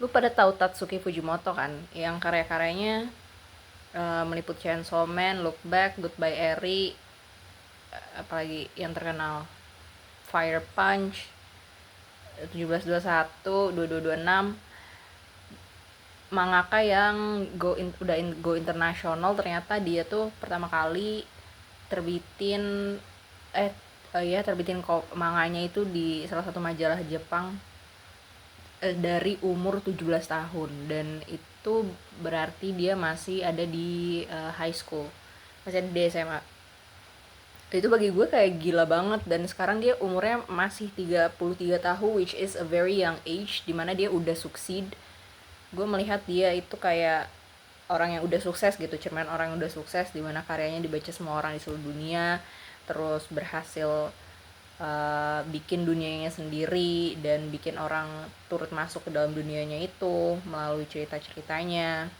Lu pada tahu Tatsuki Fujimoto kan? Yang karya-karyanya meliput Chainsaw Man, Look Back, Goodbye Eri, apalagi yang terkenal Fire Punch, 1721, 2226, mangaka yang go internasional. Ternyata dia tuh pertama kali terbitin terbitin manganya itu di salah satu majalah Jepang dari umur 17 tahun, dan itu berarti dia masih ada di high school, masih ada di SMA. Itu bagi gue kayak gila banget, dan sekarang dia umurnya masih 33 tahun, which is a very young age, dimana dia udah succeed. Gue melihat dia itu kayak orang yang udah sukses gitu, cerminan orang yang udah sukses, dimana karyanya dibaca semua orang di seluruh dunia, terus berhasil bikin dunianya sendiri dan bikin orang turut masuk ke dalam dunianya itu melalui cerita-ceritanya.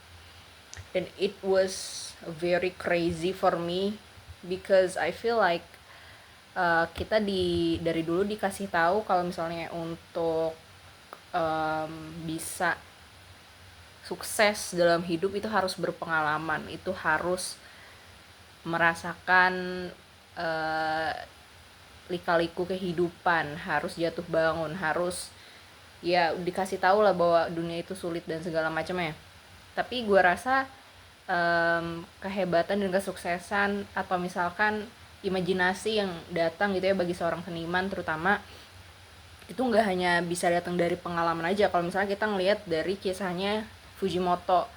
And it was very crazy for me because I feel like kita dari dulu dikasih tahu kalau misalnya untuk bisa sukses dalam hidup itu harus berpengalaman, itu harus merasakan lika-liku kehidupan, harus jatuh bangun, harus ya dikasih tahu lah bahwa dunia itu sulit dan segala macamnya. Tapi gue rasa kehebatan dan kesuksesan atau misalkan imajinasi yang datang gitu ya bagi seorang seniman terutama, itu nggak hanya bisa datang dari pengalaman aja. Kalau misalnya kita ngelihat dari kisahnya Fujimoto,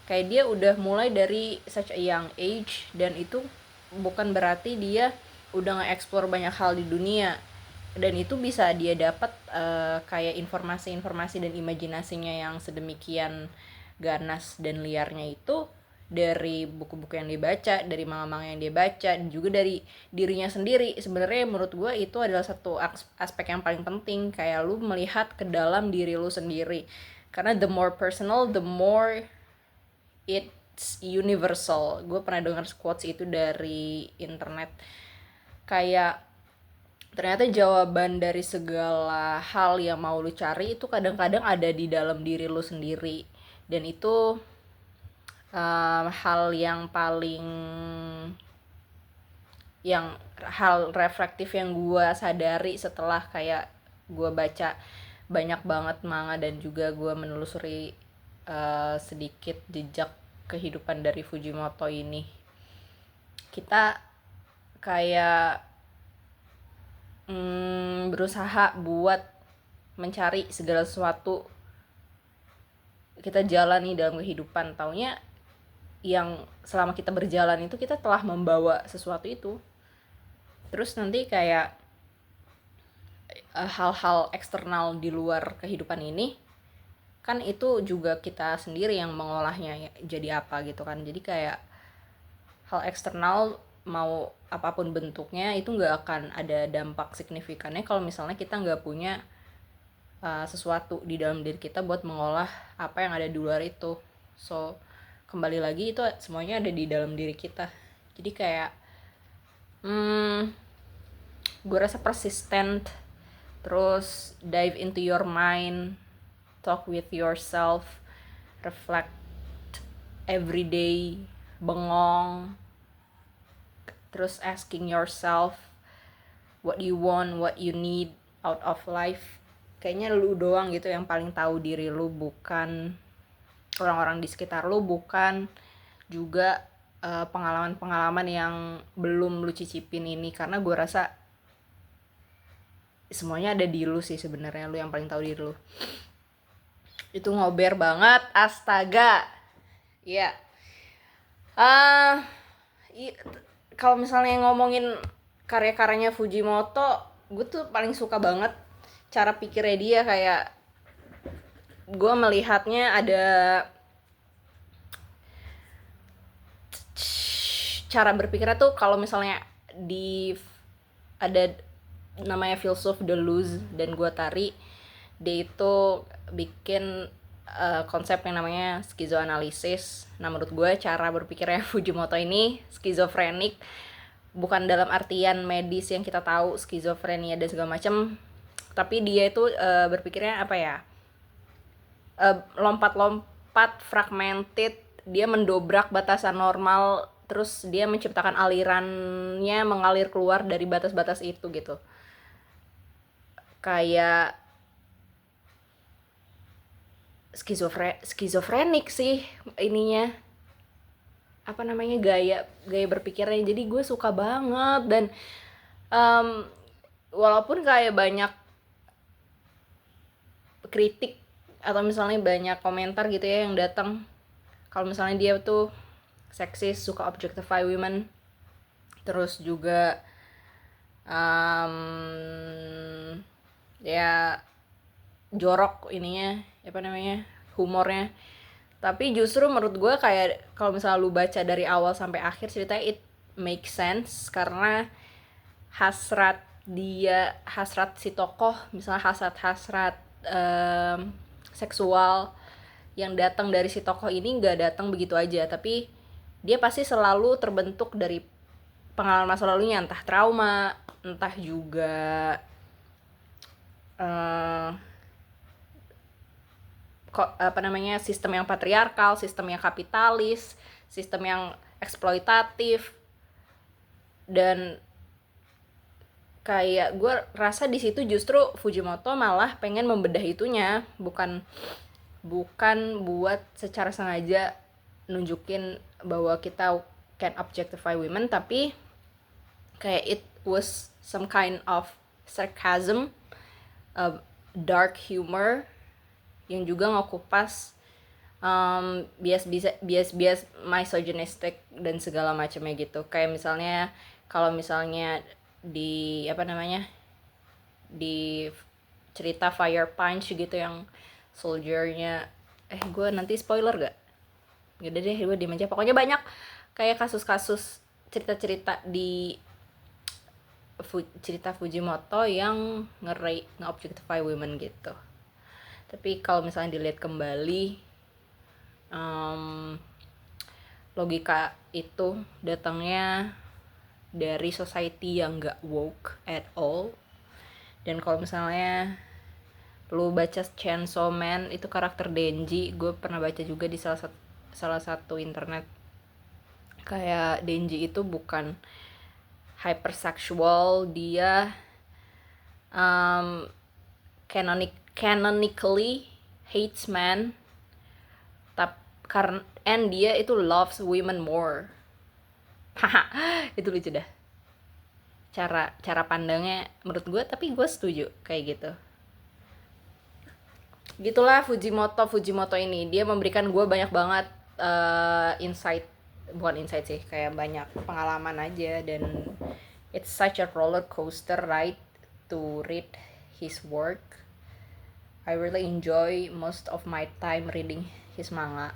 kayak dia udah mulai dari such a young age, dan itu bukan berarti dia udah nge-explore banyak hal di dunia, dan itu bisa dia dapat kayak informasi-informasi dan imajinasinya yang sedemikian ganas dan liarnya itu dari buku-buku yang dia baca, dari manga-manga yang dia baca, dan juga dari dirinya sendiri. Sebenarnya menurut gue itu adalah satu aspek yang paling penting, kayak lu melihat ke dalam diri lu sendiri, karena the more personal, the more it's universal. Gue pernah dengar quotes itu dari internet, kayak ternyata jawaban dari segala hal yang mau lu cari itu kadang-kadang ada di dalam diri lu sendiri. Dan itu hal yang paling hal reflektif yang gue sadari setelah kayak gue baca banyak banget manga dan juga gue menelusuri sedikit jejak kehidupan dari Fujimoto ini. Kita kayak berusaha buat mencari segala sesuatu kita jalani dalam kehidupan, taunya yang selama kita berjalan itu kita telah membawa sesuatu itu. Terus nanti kayak hal-hal eksternal di luar kehidupan ini kan itu juga kita sendiri yang mengolahnya ya, jadi apa gitu kan. Jadi kayak hal eksternal mau apapun bentuknya itu nggak akan ada dampak signifikannya kalau misalnya kita nggak punya sesuatu di dalam diri kita buat mengolah apa yang ada di luar itu. So kembali lagi itu semuanya ada di dalam diri kita. Jadi kayak gue rasa persistent, terus dive into your mind, talk with yourself, reflect every day, bengong, terus asking yourself what you want, what you need out of life. Kayaknya lu doang gitu yang paling tahu diri lu, bukan orang-orang di sekitar lu, bukan juga pengalaman-pengalaman yang belum lu cicipin ini. Karena gue rasa semuanya ada di lu sih sebenarnya, lu yang paling tahu diri lu. Itu ngober banget, astaga. Iya. Kalau misalnya ngomongin karya-karyanya Fujimoto, gue tuh paling suka banget cara pikirnya dia. Kayak gue melihatnya ada cara berpikirnya tuh, kalau misalnya ada namanya filsuf Deleuze dan Guattari, dia itu bikin konsep yang namanya skizoanalisis. Nah menurut gue cara berpikirnya Fujimoto ini skizofrenik, bukan dalam artian medis yang kita tahu skizofrenia dan segala macam, tapi dia itu berpikirnya apa ya, lompat-lompat, fragmented, dia mendobrak batasan normal, terus dia menciptakan alirannya mengalir keluar dari batas-batas itu gitu. Kayak skizofrenik sih ininya, apa namanya, gaya berpikirnya. Jadi gue suka banget. Dan walaupun kayak banyak kritik atau misalnya banyak komentar gitu ya yang datang kalau misalnya dia tuh seksis, suka objectify women, terus juga ya jorok ininya, apa namanya, humornya. Tapi justru menurut gue kayak kalau misalnya lu baca dari awal sampai akhir ceritanya, it make sense karena hasrat si tokoh, misalnya hasrat seksual yang datang dari si tokoh ini nggak datang begitu aja, tapi dia pasti selalu terbentuk dari pengalaman masa lalunya, entah trauma, entah juga apa namanya, sistem yang patriarkal, sistem yang kapitalis, sistem yang eksploitatif. Dan kayak gue rasa di situ justru Fujimoto malah pengen membedah itunya, bukan buat secara sengaja nunjukin bahwa kita can objectify women, tapi kayak it was some kind of sarcasm, dark humor yang juga ngekupas bias misogynistic dan segala macamnya gitu. Kayak misalnya kalau misalnya di apa namanya, di cerita Fire Punch gitu yang soldiernya, gue nanti spoiler gak? Yaudah deh, gue diem aja. Pokoknya banyak kayak kasus-kasus cerita-cerita di cerita Fujimoto yang nge-objectify women gitu. Tapi kalau misalnya dilihat kembali, logika itu datangnya dari society yang gak woke at all. Dan kalau misalnya lu baca Chainsaw Man, itu karakter Denji, gue pernah baca juga di salah satu internet, kayak Denji itu bukan hypersexual, dia canonically hates men, and dia itu loves women more. Itu lucu dah cara pandangnya menurut gue, tapi gue setuju kayak gitu. Gitulah Fujimoto ini, dia memberikan gue banyak banget bukan insight sih, kayak banyak pengalaman aja. Dan it's such a roller coaster ride to read his work. I really enjoy most of my time reading his manga.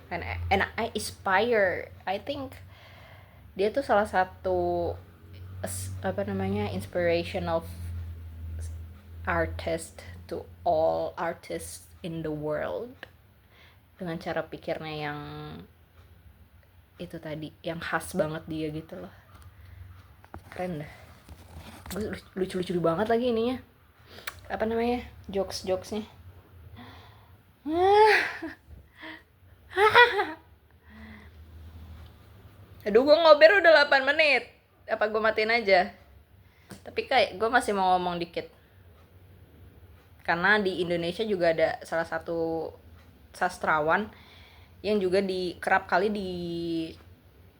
And I aspire, I think dia tuh salah satu apa namanya, inspirational artist to all artists in the world, dengan cara pikirnya yang itu tadi, yang khas banget dia gitu loh. Keren dah. Lucu-lucu banget lagi ininya, apa namanya, jokes-jokesnya. Aduh, gue ngobrol udah 8 menit. Apa gue matiin aja? Tapi kayak gue masih mau ngomong dikit. Karena di Indonesia juga ada salah satu sastrawan yang juga kerap kali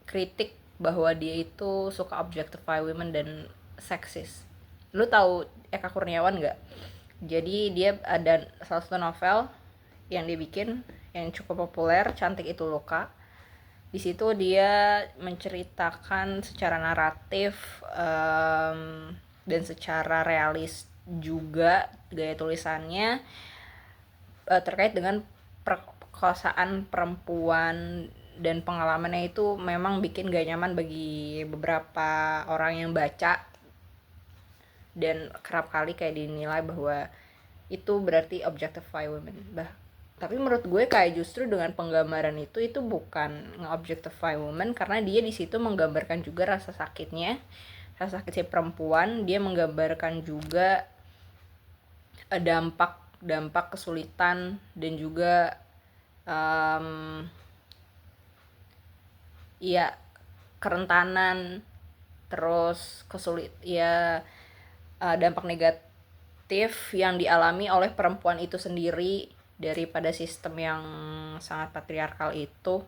dikritik bahwa dia itu suka objectify women dan seksis. Lu tahu Eka Kurniawan gak? Jadi dia ada salah satu novel yang dia bikin yang cukup populer, Cantik Itu Luka. Di situ dia menceritakan secara naratif dan secara realis juga gaya tulisannya terkait dengan perkosaan perempuan, dan pengalamannya itu memang bikin gak nyaman bagi beberapa orang yang baca, dan kerap kali kayak dinilai bahwa itu berarti objectify women. Tapi menurut gue kayak justru dengan penggambaran itu bukan nge-objectify woman, karena dia di situ menggambarkan juga rasa sakit si perempuan. Dia menggambarkan juga dampak kesulitan dan juga ya kerentanan, terus dampak negatif yang dialami oleh perempuan itu sendiri daripada sistem yang sangat patriarkal itu.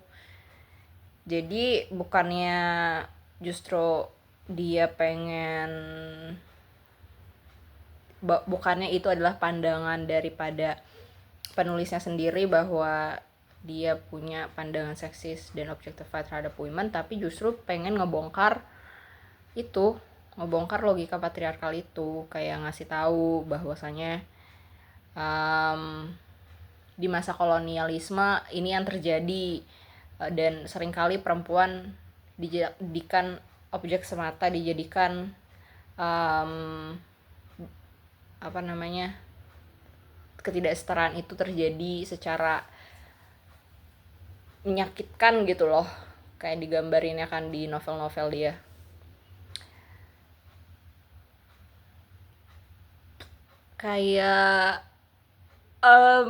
Jadi bukannya justru dia bukannya itu adalah pandangan daripada penulisnya sendiri bahwa dia punya pandangan seksis dan objectified terhadap women, tapi justru pengen ngebongkar logika patriarkal itu, kayak ngasih tahu bahwasanya di masa kolonialisme ini yang terjadi, dan seringkali perempuan dijadikan objek semata, dijadikan ketidaksetaraan itu terjadi secara menyakitkan gitu loh, kayak digambarinnya kan di novel-novel dia. Kayak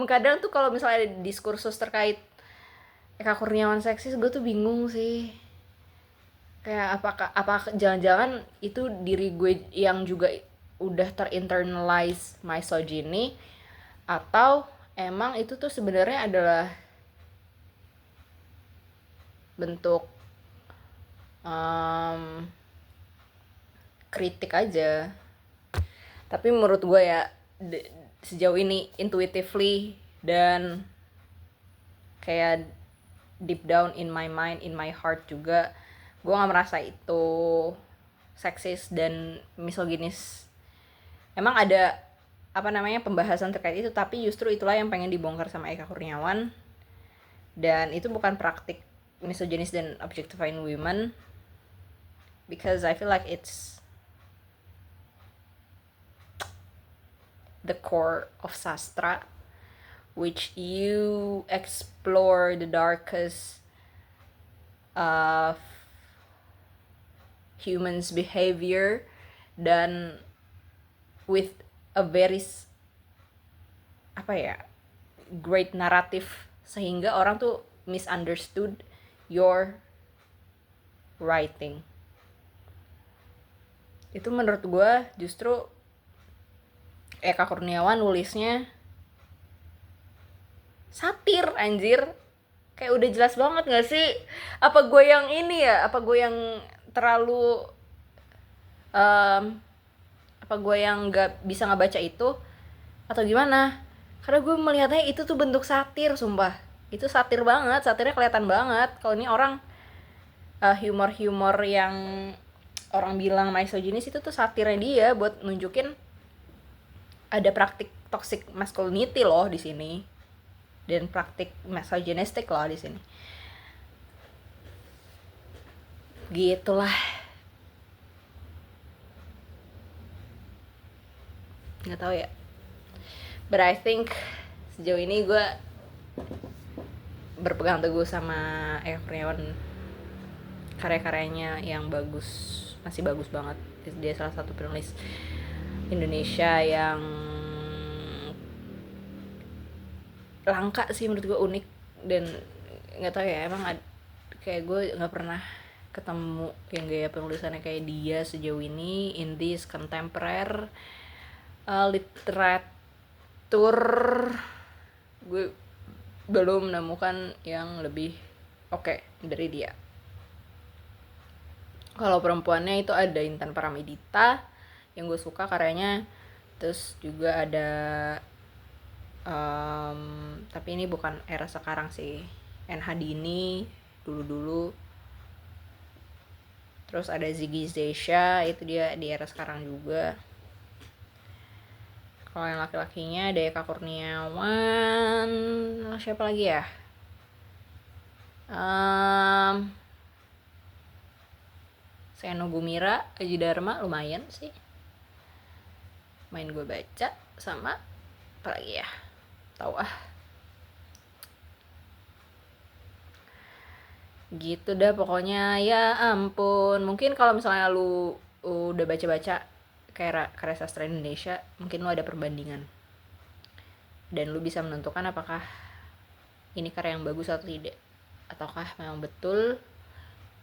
kadang tuh kalau misalnya ada diskursus terkait Eka Kurniawan seksis, gue tuh bingung sih. Kayak apakah jangan-jangan itu diri gue yang juga udah terinternalize misogyny, atau emang itu tuh sebenarnya adalah bentuk kritik aja. Tapi menurut gue ya sejauh ini intuitively dan kayak deep down in my mind, in my heart juga, gue gak merasa itu seksis dan misoginis. Emang ada pembahasan terkait itu, tapi justru itulah yang pengen dibongkar sama Eka Kurniawan. Dan itu bukan praktik misoginis dan objectifying women, because I feel like it's the core of sastra, which you explore the darkest of humans' behavior, dan with a very great narrative, sehingga orang tuh misunderstood your writing. Itu menurut gue justru Eka Kurniawan nulisnya satir, anjir. Kayak udah jelas banget gak sih? Apa gue yang ini ya? Apa gue yang terlalu apa gue yang gak bisa ngebaca itu? Atau gimana? Karena gue melihatnya itu tuh bentuk satir, sumpah. Itu satir banget, satirnya kelihatan banget. Kalau ini orang humor-humor yang orang bilang misogynis, itu tuh satirnya dia buat nunjukin ada praktik toxic masculinity loh di sini, dan praktik misogynistic loh di sini. Gitulah. Nggak tahu ya. But I think sejauh ini gue berpegang teguh sama Eka Kurniawan, karya-karyanya yang bagus, masih bagus banget. Dia salah satu penulis Indonesia yang langka sih menurut gue, unik. Dan nggak tahu ya, emang kayak gue nggak pernah ketemu yang gaya penulisannya kayak dia sejauh ini in this contemporary literatur. Gue belum menemukan yang lebih oke dari dia. Kalau perempuannya itu ada Intan Paramedita yang gue suka karyanya, terus juga ada tapi ini bukan era sekarang sih, NH Dini dulu. Terus ada Ziggy Zesha, itu dia di era sekarang juga. Kalau yang laki-lakinya ada Eka Kurniawan, siapa lagi ya? Seno Gumira, Aji Dharma, lumayan sih. Main gue baca. Sama apa lagi ya? Tahu gitu dah pokoknya. Ya ampun, mungkin kalau misalnya lu udah baca-baca kayak karya sastra Indonesia, mungkin lu ada perbandingan dan lu bisa menentukan apakah ini karya yang bagus atau tidak, ataukah memang betul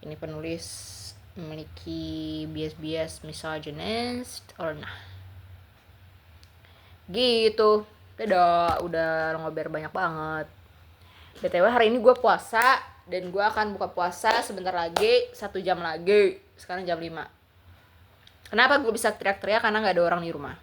ini penulis memiliki bias-bias misogynist or nah. Gitu. Udah ngobrol banyak banget. BTW hari ini gue puasa dan gue akan buka puasa sebentar lagi, 1 jam lagi. Sekarang jam 5. Kenapa gue bisa teriak-teriak? Karena gak ada orang di rumah.